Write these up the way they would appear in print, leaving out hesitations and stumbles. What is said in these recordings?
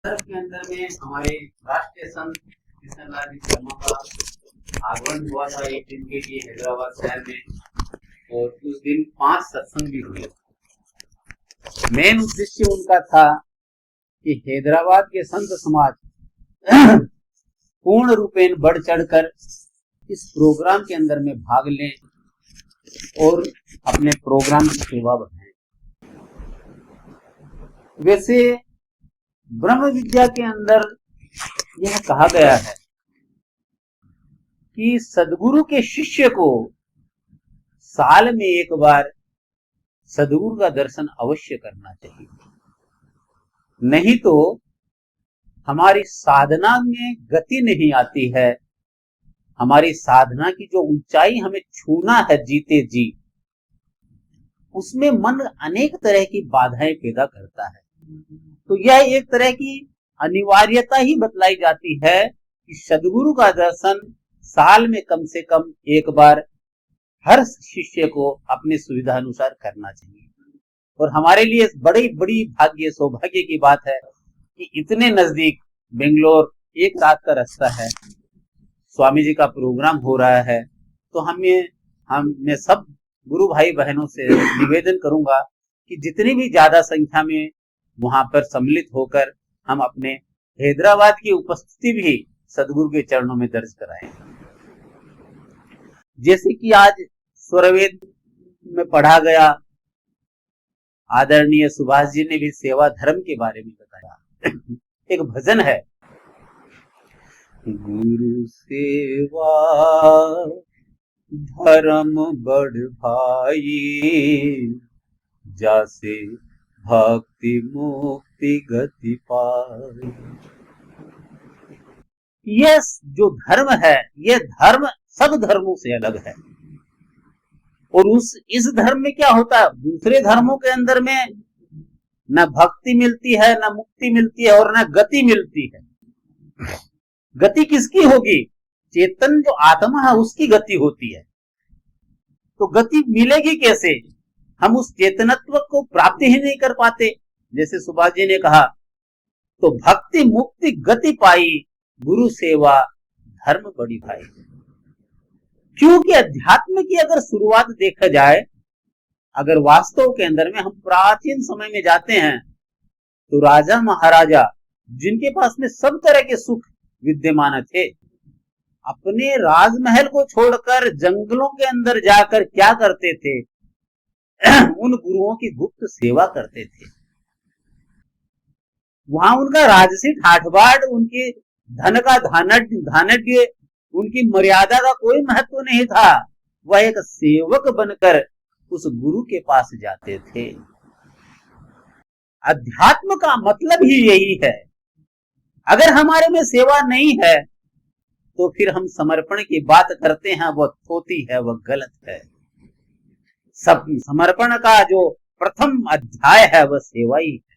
के अंदर में हमारे राष्ट्रीय संत कृष्णलाल जी शर्मा का आगमन हुआ था एक दिन के लिए हैदराबाद शहर में, और उस दिन 5 सत्संग भी हुए। मेन उद्देश्य उनका था कि हैदराबाद के संत समाज पूर्ण रूपेण बढ़ चढ़कर इस प्रोग्राम के अंदर में भाग लें और अपने प्रोग्राम की सेवा बढ़ाएं। वैसे ब्रह्म विद्या के अंदर यह कहा गया है कि सदगुरु के शिष्य को साल में एक बार सदगुरु का दर्शन अवश्य करना चाहिए, नहीं तो हमारी साधना में गति नहीं आती है। हमारी साधना की जो ऊंचाई हमें छूना है जीते जी, उसमें मन अनेक तरह की बाधाएं पैदा करता है। तो यह एक तरह की अनिवार्यता ही बतलाई जाती है कि सदगुरु का दर्शन साल में कम से कम एक बार हर शिष्य को अपनी सुविधा अनुसार करना चाहिए। और हमारे लिए बड़ी बड़ी भाग्य सौभाग्य की बात है कि इतने नजदीक बेंगलोर एक रात का रास्ता है, स्वामी जी का प्रोग्राम हो रहा है। तो मैं सब गुरु भाई बहनों से निवेदन करूंगा कि जितनी भी ज्यादा संख्या में वहां पर सम्मिलित होकर हम अपने हैदराबाद की उपस्थिति भी सदगुरु के चरणों में दर्ज कराएं। जैसे कि आज स्वरवेद में पढ़ा गया, आदरणीय सुभाष जी ने भी सेवा धर्म के बारे में बताया। एक भजन है, गुरु सेवा धर्म बढ़ भाई, जासे भक्ति मुक्ति गति पाई। यह जो धर्म है, यह धर्म सब धर्मों से अलग है। और इस धर्म में क्या होता है, दूसरे धर्मों के अंदर में न भक्ति मिलती है, न मुक्ति मिलती है, और न गति मिलती है। गति किसकी होगी? चेतन जो आत्मा है उसकी गति होती है। तो गति मिलेगी कैसे? हम उस चेतनत्व को प्राप्त ही नहीं कर पाते। जैसे सुभाष जी ने कहा, तो भक्ति मुक्ति गति पाई, गुरु सेवा धर्म बड़ी भाई। क्योंकि अध्यात्म की अगर शुरुआत देखा जाए, अगर वास्तव के अंदर में हम प्राचीन समय में जाते हैं, तो राजा महाराजा जिनके पास में सब तरह के सुख विद्यमान थे, अपने राजमहल को छोड़कर जंगलों के अंदर जाकर क्या करते थे? उन गुरुओं की गुप्त सेवा करते थे। वहां उनका राजसी ठाठ बाट, उनकी धन का धानड्य, उनकी मर्यादा का कोई महत्व नहीं था। वह एक सेवक बनकर उस गुरु के पास जाते थे। अध्यात्म का मतलब ही यही है। अगर हमारे में सेवा नहीं है तो फिर हम समर्पण की बात करते हैं, वह थोती है, वह गलत है। सब समर्पण का जो प्रथम अध्याय है वह सेवा ही है।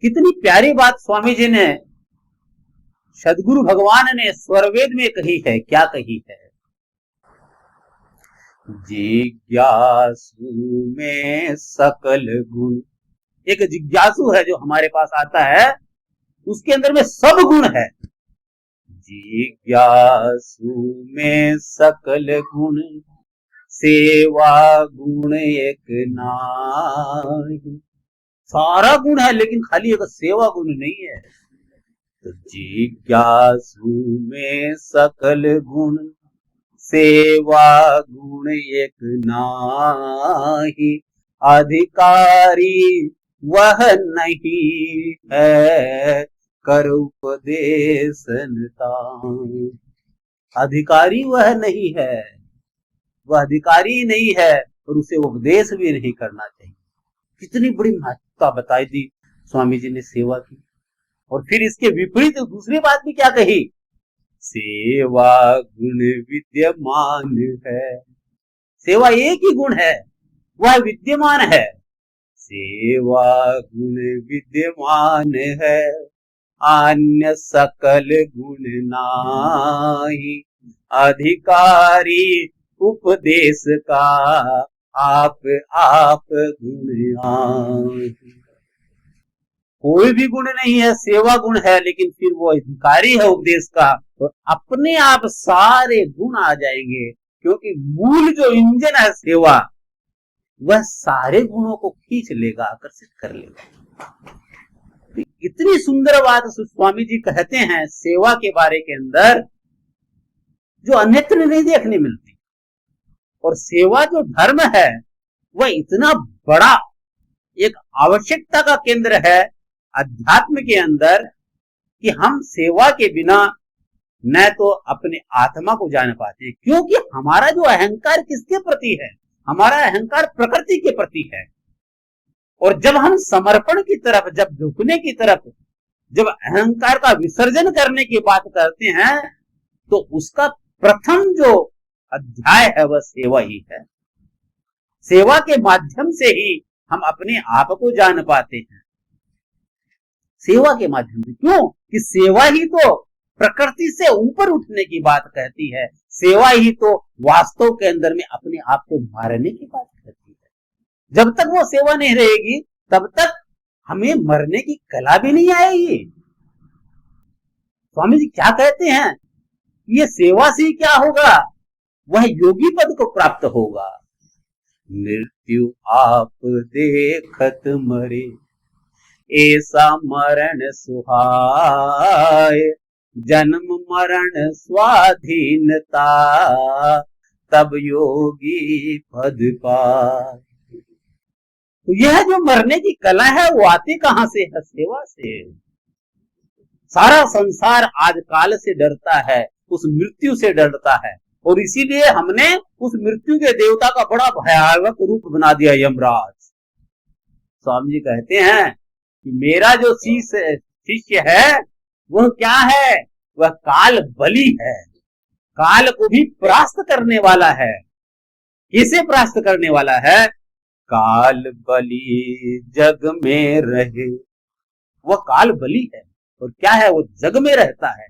कितनी प्यारी बात स्वामी जी ने, सदगुरु भगवान ने स्वरवेद में कही है। क्या कही है? जिज्ञासु में सकल गुण। एक जिज्ञासु है जो हमारे पास आता है, उसके अंदर में सब गुण है। जिज्ञासु में सकल गुण, सेवा गुण एक नाही। सारा गुण है लेकिन खाली एक सेवा गुण नहीं है। तो जिज्ञासु में सकल गुण, सेवा गुण एक नाही। अधिकारी वह नहीं है, कर उपदेशन ताहि। अधिकारी वह नहीं है, वह अधिकारी नहीं है, और उसे उपदेश भी नहीं करना चाहिए। कितनी बड़ी महत्वता बताई दी स्वामी जी ने सेवा की। और फिर इसके विपरीत दूसरी बात भी क्या कही? सेवा गुण विद्यमान है। सेवा एक ही गुण है, वह विद्यमान है। सेवा गुण विद्यमान है, अन्य सकल गुण नाही। अधिकारी उपदेश का, आप गुण आहि। कोई भी गुण नहीं है, सेवा गुण है, लेकिन फिर वो अधिकारी है उपदेश का, तो अपने आप सारे गुण आ जाएंगे, क्योंकि मूल जो इंजन है सेवा, वह सारे गुणों को खींच लेगा, आकर्षित कर लेगा। तो इतनी सुंदर बात स्वामी जी कहते हैं सेवा के बारे के अंदर, जो अन्यत्र नहीं देखने मिलती। और सेवा जो धर्म है वह इतना बड़ा एक आवश्यकता का केंद्र है अध्यात्म के अंदर, कि हम सेवा के बिना न तो अपने आत्मा को जान पाते, क्योंकि हमारा जो अहंकार किसके प्रति है, हमारा अहंकार प्रकृति के प्रति है। और जब हम समर्पण की तरफ, जब झुकने की तरफ, जब अहंकार का विसर्जन करने की बात करते हैं, तो उसका प्रथम जो अध्याय है वह सेवा ही है। सेवा के माध्यम से ही हम अपने आप को जान पाते हैं, सेवा के माध्यम से। क्यों कि सेवा ही तो प्रकृति से ऊपर उठने की बात कहती है, सेवा ही तो वास्तव के अंदर में अपने आप को मारने की बात कहती है। जब तक वो सेवा नहीं रहेगी तब तक हमें मरने की कला भी नहीं आएगी। स्वामी जी क्या कहते हैं, ये सेवा से क्या होगा, वह योगी पद को प्राप्त होगा। मृत्यु आप देखत मरे, ऐसा मरण सुहाय, जन्म मरण स्वाधीनता, तब योगी पद पाए। तो यह जो मरने की कला है वो आती कहां से है, सेवा से। सारा संसार आज काल से डरता है, उस मृत्यु से डरता है, और इसीलिए हमने उस मृत्यु के देवता का बड़ा भयावह रूप बना दिया, यमराज। स्वामी जी कहते हैं कि मेरा जो शिष्य है वह क्या है, वह काल बली है, काल को भी परास्त करने वाला है। किसे परास्त करने वाला है, काल बली जग में रहे, वह काल बली है। और क्या है, वो जग में रहता है।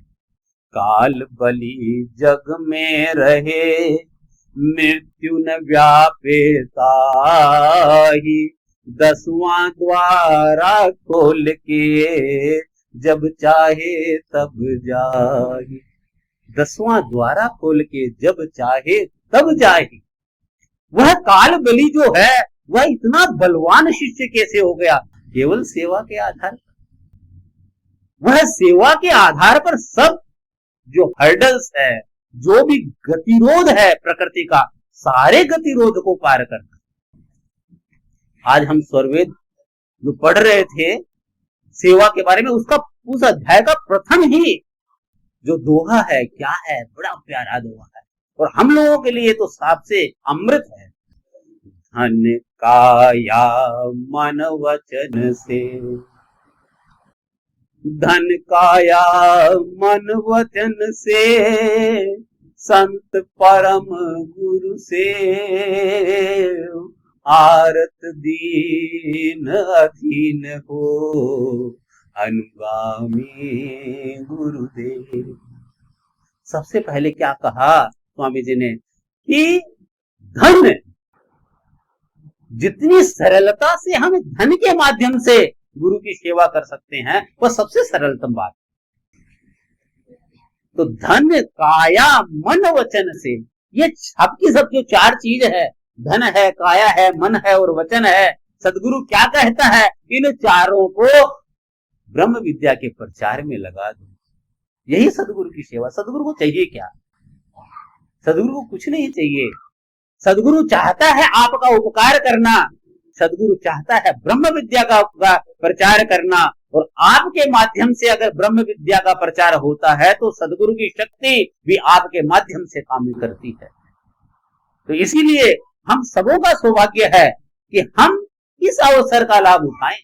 काल बली जग में रहे, मृत्यु न व्यापे ताहि, 10वां द्वारा खोल के, जब चाहे तब जाहि। 10वां द्वारा खोल के जब चाहे तब जाहि। वह काल बली जो है वह इतना बलवान शिष्य कैसे हो गया, केवल सेवा के आधार पर। वह सेवा के आधार पर सब जो हर्डल्स है, जो भी गतिरोध है प्रकृति का, सारे गतिरोध को पार करना। आज हम स्वरवेद जो पढ़ रहे थे सेवा के बारे में, उसका उस अध्याय का प्रथम ही जो दोहा है, क्या है, बड़ा प्यारा दोहा है, और हम लोगों के लिए तो साफ से अमृत है। धन काया मन वचन से, धन काया मन वचन से, संत परम गुरु से, आरत दीन अधीन हो, अनुगामी गुरुदेव। सबसे पहले क्या कहा स्वामी जी ने कि धन, जितनी सरलता से हम धन के माध्यम से गुरु की सेवा कर सकते हैं, वह सबसे सरलतम बात। तो धन काया मन वचन से, ये सबकी सब जो 4 चीज है, धन है, काया है, मन है और वचन है, सदगुरु क्या कहता है, इन चारों को ब्रह्म विद्या के प्रचार में लगा दो। यही सदगुरु की सेवा। सदगुरु को चाहिए क्या, सदगुरु को कुछ नहीं चाहिए। सदगुरु चाहता है आपका उपकार करना, सदगुरु चाहता है ब्रह्म विद्या का प्रचार करना, और आपके माध्यम से अगर ब्रह्म विद्या का प्रचार होता है तो सदगुरु की शक्ति भी आपके माध्यम से काम करती है। तो इसीलिए हम सबों का सौभाग्य है कि हम इस अवसर का लाभ उठाएं।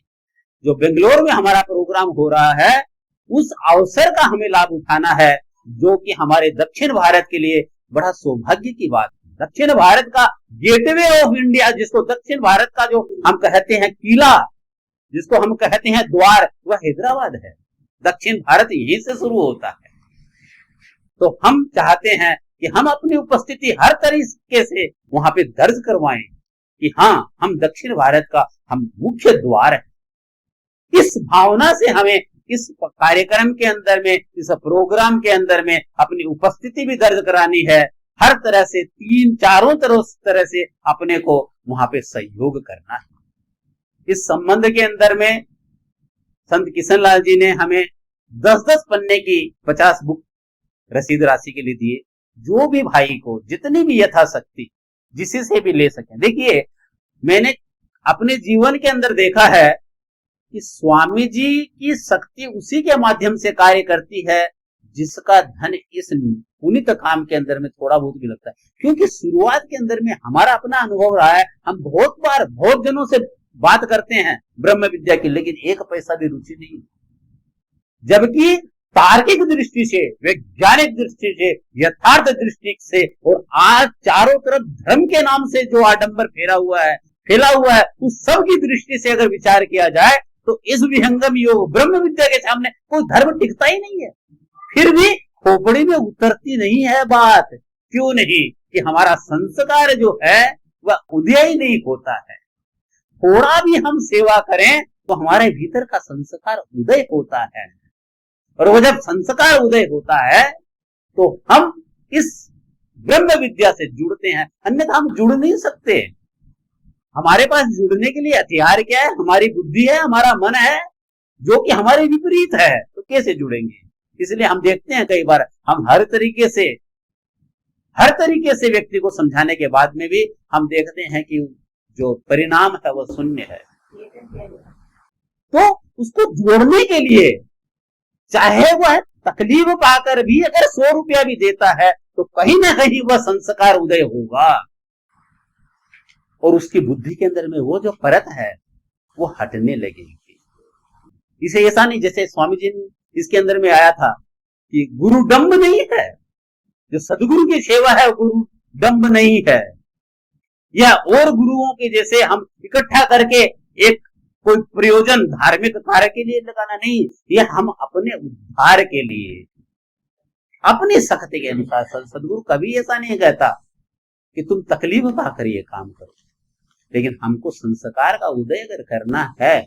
जो बेंगलोर में हमारा प्रोग्राम हो रहा है, उस अवसर का हमें लाभ उठाना है, जो कि हमारे दक्षिण भारत के लिए बड़ा सौभाग्य की बात है। दक्षिण भारत का गेटवे ऑफ इंडिया, जिसको दक्षिण भारत का जो हम कहते हैं किला, जिसको हम कहते हैं द्वार, वह हैदराबाद है। दक्षिण भारत यहीं से शुरू होता है। तो हम चाहते हैं कि हम अपनी उपस्थिति हर तरीके से वहां पे दर्ज करवाएं कि हाँ, हम दक्षिण भारत का हम मुख्य द्वार है। इस भावना से हमें इस कार्यक्रम के अंदर में, इस प्रोग्राम के अंदर में अपनी उपस्थिति भी दर्ज करानी है। हर तरह से चारों तरह से अपने को वहां पे सहयोग करना है। इस संबंध के अंदर में संत किशनलाल जी ने हमें 10-10 पन्ने की 50 बुक रसीद राशि के लिए दिए। जो भी भाई को जितनी भी यथाशक्ति जिसी से भी ले सके। देखिए, मैंने अपने जीवन के अंदर देखा है कि स्वामी जी की शक्ति उसी के माध्यम से कार्य करती है जिसका धन इस पुनीत काम के अंदर में थोड़ा बहुत भी लगता है। क्योंकि शुरुआत के अंदर में हमारा अपना अनुभव रहा है, हम बहुत बार बहुत जनों से बात करते हैं ब्रह्म विद्या की, लेकिन एक पैसा भी रुचि नहीं। जबकि तार्किक दृष्टि से, वैज्ञानिक दृष्टि से, यथार्थ दृष्टि से, और आज चारों तरफ धर्म के नाम से जो आडंबर फैला हुआ है, उस सब की दृष्टि से अगर विचार किया जाए तो इस विहंगम योग ब्रह्म विद्या के सामने कोई धर्म टिकता ही नहीं है। फिर भी खोपड़ी में उतरती नहीं है बात। क्यों नहीं? कि हमारा संस्कार जो है वह उदय ही नहीं होता है। थोड़ा भी हम सेवा करें तो हमारे भीतर का संस्कार उदय होता है, और वो जब संस्कार उदय होता है तो हम इस ब्रह्म विद्या से जुड़ते हैं, अन्यथा हम जुड़ नहीं सकते। हमारे पास जुड़ने के लिए हथियार क्या है? हमारी बुद्धि है, हमारा मन है, जो कि हमारे विपरीत है। तो कैसे जुड़ेंगे? इसलिए हम देखते हैं कई बार हम हर तरीके से व्यक्ति को समझाने के बाद में भी हम देखते हैं कि जो परिणाम है वो शून्य है। तो उसको जोड़ने के लिए चाहे वह तकलीफ पाकर भी अगर 100 रुपया भी देता है तो कहीं ना कहीं वह संस्कार उदय होगा, और उसकी बुद्धि के अंदर में वो जो परत है वो हटने लगेगी। इसे ऐसा नहीं जैसे स्वामी जी इसके अंदर में आया था कि गुरु डंब नहीं है, जो सदगुरु की सेवा है गुरु डंब नहीं है, या और गुरुओं के जैसे हम इकट्ठा करके एक कोई प्रयोजन धार्मिक कार्य के लिए लगाना नहीं, यह हम अपने उद्धार के लिए अपनी शक्ति के अनुसार। सदगुरु कभी ऐसा नहीं कहता कि तुम तकलीफ पाकर ये काम करो, लेकिन हमको संस्कार का उदय अगर करना है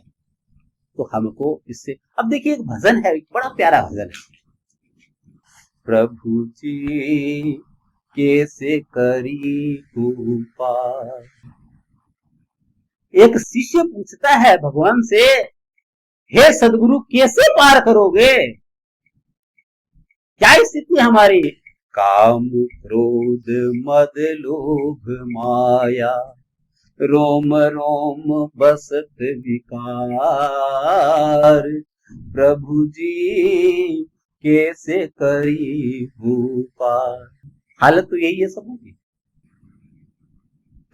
तो हमको इससे। अब देखिए, एक भजन है, एक बड़ा प्यारा भजन है, प्रभु जी कैसे करी पार। एक शिष्य पूछता है भगवान से, हे सदगुरु कैसे पार करोगे? क्या स्थिति हमारी? काम क्रोध मद लोभ माया रोम रोम बसत विकार, प्रभु जी कैसे करी पार। हालत तो यही है सबों की।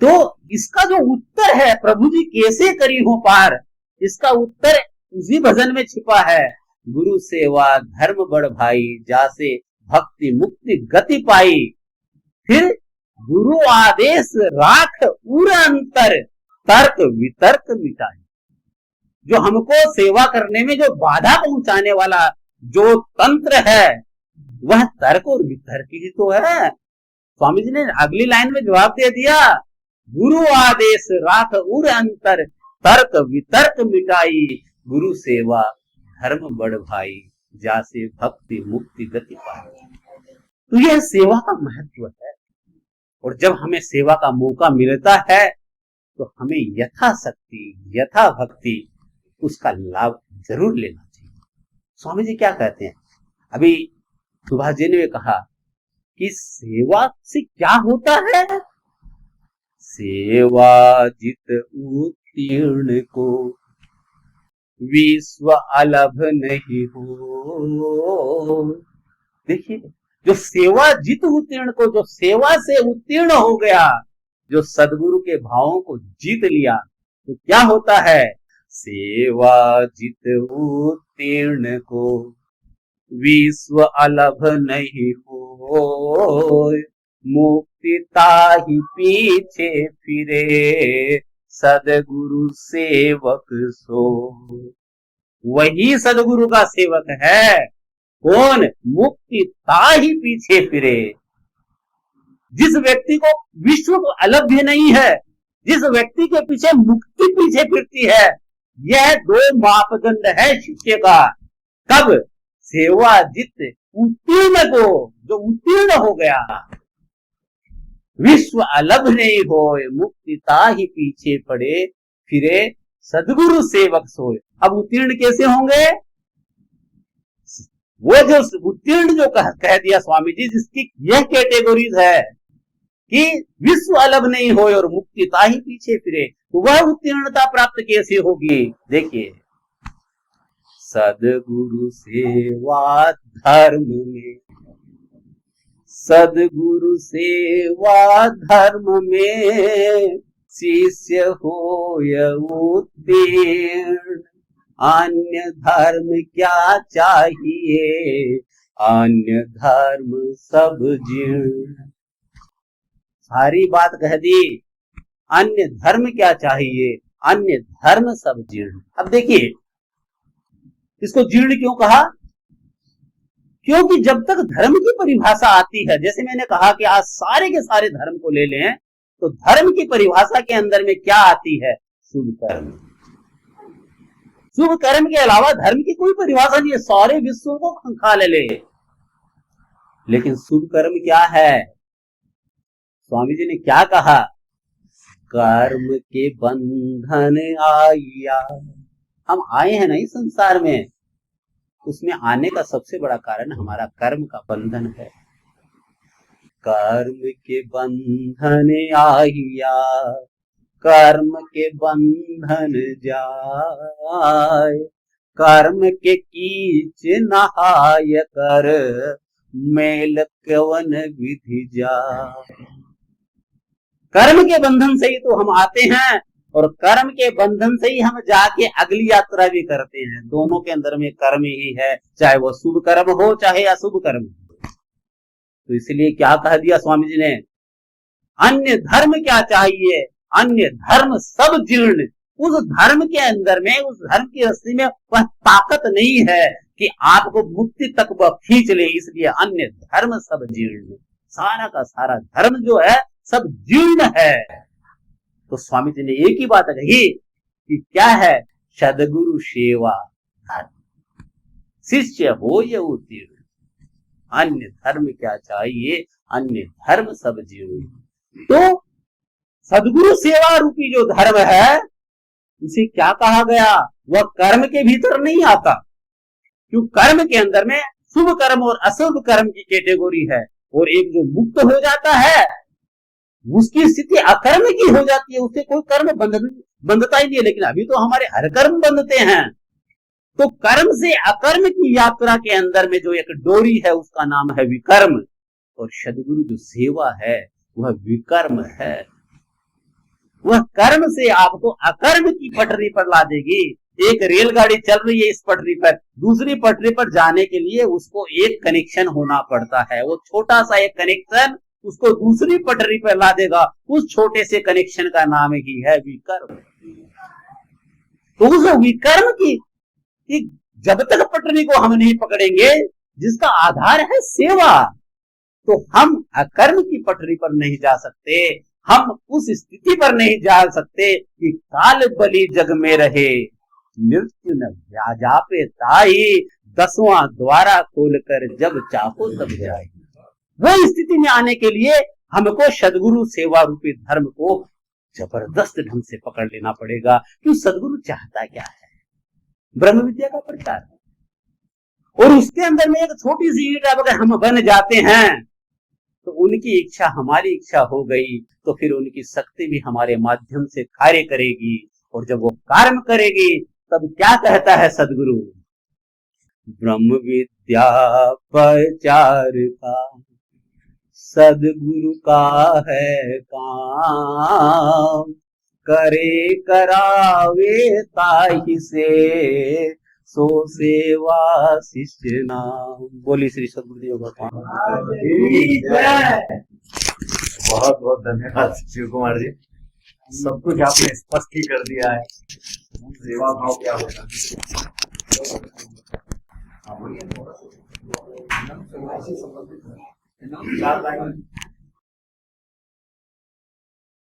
तो इसका जो उत्तर है, प्रभु जी कैसे करी हो पार, इसका उत्तर उसी भजन में छिपा है। गुरु सेवा धर्म बड़ भाई, जासे भक्ति मुक्ति गति पाई, फिर गुरु आदेश राख उर अंतर, तर्क वितर्क मिटाई। जो हमको सेवा करने में जो बाधा पहुंचाने वाला जो तंत्र है वह तर्क और वितर्क ही तो है। स्वामी जी ने अगली लाइन में जवाब दे दिया, गुरु आदेश राख उर अंतर, तर्क वितर्क मिटाई, गुरु सेवा धर्म बड़ भाई, जासे भक्ति मुक्ति गति पाई। तो यह सेवा का महत्व है, और जब हमें सेवा का मौका मिलता है तो हमें यथाशक्ति यथा भक्ति उसका लाभ जरूर लेना चाहिए। स्वामी जी क्या कहते हैं? अभी सुभाष जी ने कहा कि सेवा से क्या होता है? सेवा जित उत्तीर्ण को विश्व अलभ नहीं हो। देखिए, जो सेवा जित उत्तीर्ण को, जो सेवा से उत्तीर्ण हो गया, जो सदगुरु के भावों को जीत लिया, तो क्या होता है? सेवा जित उत्तीर्ण को विश्व अलभ नहीं हो, मुक्ति ताहि पीछे फिरे, सदगुरु सेवक सो। वही सदगुरु का सेवक है। कौन? मुक्ति ताहि पीछे फिरे। जिस व्यक्ति को विश्व को अलभ्य नहीं है, जिस व्यक्ति के पीछे मुक्ति पीछे फिरती है, यह दो मापदंड है शिष्य का। कब? सेवा जित उत्तीर्ण को, जो उत्तीर्ण हो गया। विश्व अलभ नहीं होए, मुक्ति ताहि पीछे पड़े, फिरे सदगुरु सेवक सोए। अब उत्तीर्ण कैसे होंगे? वो जो उत्तीर्ण जो कह दिया स्वामी जी, जिसकी यह कैटेगरीज है कि विश्व अलभ नहीं होए और मुक्ति ताहि पीछे फिरे, तो वह उत्तीर्णता प्राप्त कैसे होगी? देखिए, सदगुरु सेवा धर्म में, सदगुरु सेवा धर्म में शिष्य होय उत्तीर्ण, अन्य धर्म क्या चाहिए, अन्य धर्म सब जीर्ण। सारी बात कह दी, अन्य धर्म क्या चाहिए, अन्य धर्म सब जीर्ण। अब देखिए, इसको जीर्ण क्यों कहा? क्योंकि जब तक धर्म की परिभाषा आती है, जैसे मैंने कहा कि आज सारे के सारे धर्म को ले लें, तो धर्म की परिभाषा के अंदर में क्या आती है? शुभ कर्म। शुभ कर्म के अलावा धर्म की कोई परिभाषा नहीं है, सारे विश्व को खा ले। लेकिन शुभ कर्म क्या है? स्वामी जी ने क्या कहा? कर्म के बंधन आया। हम आए हैं ना इस संसार में, उसमें आने का सबसे बड़ा कारण हमारा कर्म का बंधन है। कर्म के बंधन आया, कर्म के बंधन जाय, कर्म के कीच नहाय कर, मेल कवन विधि जाय। कर्म के बंधन से ही तो हम आते हैं, और कर्म के बंधन से ही हम जाके अगली यात्रा भी करते हैं। दोनों के अंदर में कर्म ही है, चाहे वो शुभ कर्म हो चाहे अशुभ कर्म हो। तो इसलिए क्या कह दिया स्वामी जी ने? अन्य धर्म क्या चाहिए, अन्य धर्म सब जीर्ण। उस धर्म के अंदर में, उस धर्म की रस्सी में वह ताकत नहीं है कि आपको मुक्ति तक वह खींच ले, इसलिए अन्य धर्म सब जीर्ण। सारा का सारा धर्म जो है सब जीर्ण है। तो स्वामी जी ने एक ही बात कही कि क्या है? सदगुरु सेवा धर्म, शिष्य हो ये उत्तीर्ण, अन्य धर्म क्या चाहिए, अन्य धर्म सब जीर्ण। तो सदगुरु सेवा रूपी जो धर्म है, उसे क्या कहा गया? वह कर्म के भीतर नहीं आता, क्योंकि कर्म के अंदर में शुभ कर्म और अशुभ कर्म की कैटेगरी है, और एक जो मुक्त हो जाता है उसकी स्थिति अकर्म की हो जाती है, उसे कोई कर्म बंधता ही नहीं है। लेकिन अभी तो हमारे हर कर्म बंधते हैं। तो कर्म से अकर्म की यात्रा के अंदर में जो एक डोरी है, उसका नाम है विकर्म, और सदगुरु जो सेवा है वह विकर्म है। वह कर्म से आपको अकर्म की पटरी पर ला देगी। एक रेलगाड़ी चल रही है इस पटरी पर, दूसरी पटरी पर जाने के लिए उसको एक कनेक्शन होना पड़ता है। वो छोटा सा एक कनेक्शन उसको दूसरी पटरी पर ला देगा। उस छोटे से कनेक्शन का नाम ही है विकर्म। तो उस विकर्म की जब तक पटरी को हम नहीं पकड़ेंगे, जिसका आधार है सेवा, तो हम अकर्म की पटरी पर नहीं जा सकते। हम उस स्थिति पर नहीं जा सकते कि काल बलि जग में रहे, मृत्यु न व्याजापे ताई, 10वां द्वारा खोलकर जब चाहो तब जाए। वो स्थिति में आने के लिए हमको सदगुरु सेवा रूपी धर्म को जबरदस्त ढंग से पकड़ लेना पड़ेगा। क्यों? सदगुरु चाहता क्या है? ब्रह्म विद्या का प्रचार, और उसके अंदर में एक छोटी सी ईंट अगर हम बन जाते हैं तो उनकी इच्छा हमारी इच्छा हो गई, तो फिर उनकी शक्ति भी हमारे माध्यम से कार्य करेगी। और जब वो कार्य करेगी तब क्या कहता है सदगुरु? ब्रह्म विद्या प्रचार का सदगुरु का है काम, करे करावे ताहि से, सो सेवा शिष्य नाम। बोली श्री सदगुरुदेव भगवान। बहुत बहुत धन्यवाद शिव कुमार जी, सब कुछ आपने स्पष्ट ही कर दिया है। सेवा भाव क्या होता है।